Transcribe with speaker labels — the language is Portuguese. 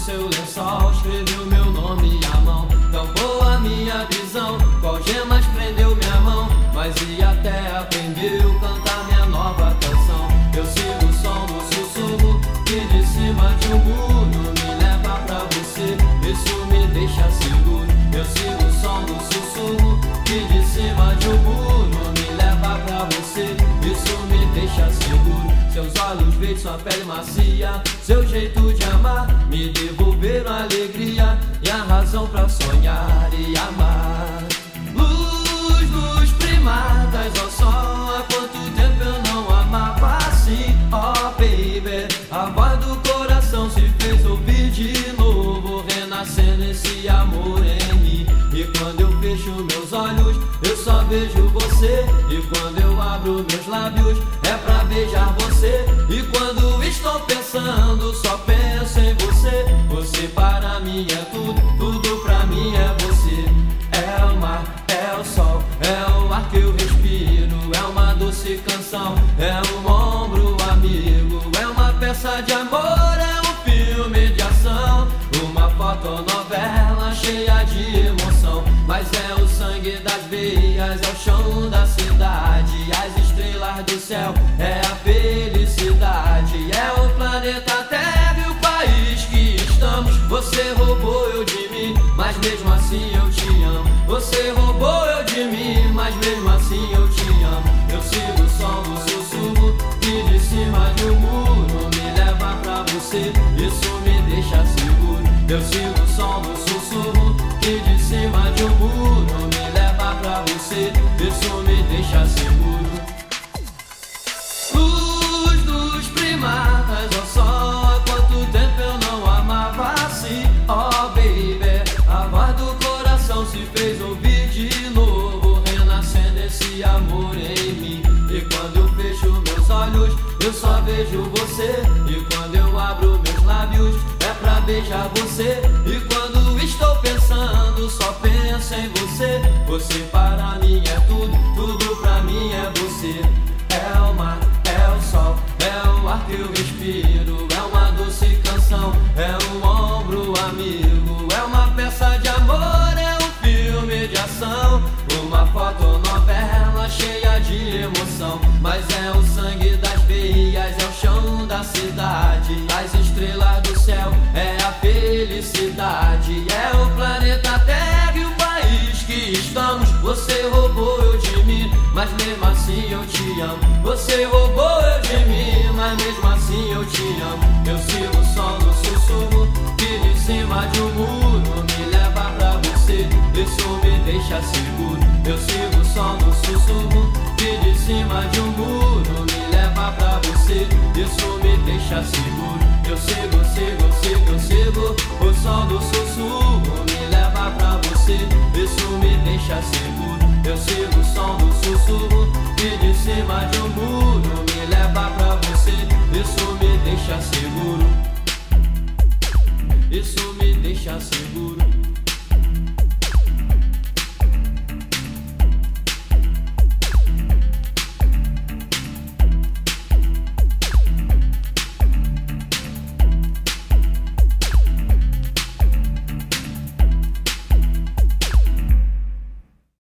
Speaker 1: seu lençol escreveu meu nome à mão. Tão boa a minha visão, qual gemas prendeu minha mão. Mas e até aprendeu cantar minha nova canção. Eu sigo o som do sussurro que de cima de um muro me leva pra você, isso me deixa seguro. Eu sigo o som do sussurro que de cima de um muro me leva pra você, isso me deixa seguro. Seus olhos verdes, sua pele macia, seu jeito de amar me devolveram a alegria e a razão pra sonhar e amar. Luz, luz primadas, ó sol, há quanto tempo eu não amava assim. Oh baby, a voz do coração se fez ouvir de novo, renascendo esse amor em mim. E quando eu fecho meus olhos, eu só vejo você. E quando eu abro meus lábios, é pra beijar você. E quando estou pensando, só penso em você. Você para mim é tudo, tudo pra mim é você. É o mar, é o sol, é o ar que eu respiro. É uma doce canção, é um ombro amigo. É uma peça de amor, é um filme de ação. Uma fotonovela cheia de emoção. Mas é o sangue das veias, é o chão da cidade. As estrelas do céu, é a felicidade. É o planeta Terra e o país que estamos. Você roubou eu de mim, mas mesmo assim eu te amo. Você roubou eu de mim, mas mesmo assim eu te amo. Eu sigo o som do sussurro que de cima de um muro me leva pra você, isso me deixa seguro. Eu sigo o som do sussurro que de cima de um muro me leva pra você, isso me deixa seguro. Luz dos primatas, ó sol, há quanto tempo eu não amava assim. Oh baby, a voz do coração se fez ouvir de novo, renascendo esse amor em mim. E quando eu fecho meus olhos, eu só vejo você. E quando eu abro meus lábios, é pra beijar você. E quando estou pensando, só penso em você. Você para mim é tudo, tudo pra mim é você. É o mar, é o sol, é o ar que eu respiro. É uma doce canção, é um ombro amigo. É uma peça de amor, é um filme de ação. Uma fotonovela cheia de emoção. Mas é o sangue das veias, é o chão da cidade. As estrelas do céu, é a felicidade. É o planeta Terra e o país que estamos. Você roubou eu de mim, mas mesmo assim eu te amo. Você roubou eu de mim, mas mesmo assim eu te amo. Eu sigo o som do sussurro que de cima de um muro me leva pra você, isso me deixa seguro. Eu sigo o som do sussurro que de cima de um muro me leva pra você, isso me deixa seguro. Eu sigo, sigo, sigo, sigo o som do sussurro me leva pra você, isso me deixa seguro. Eu sigo o som do sussurro que de cima de um muro me leva pra você, isso me deixa seguro. Isso me deixa seguro.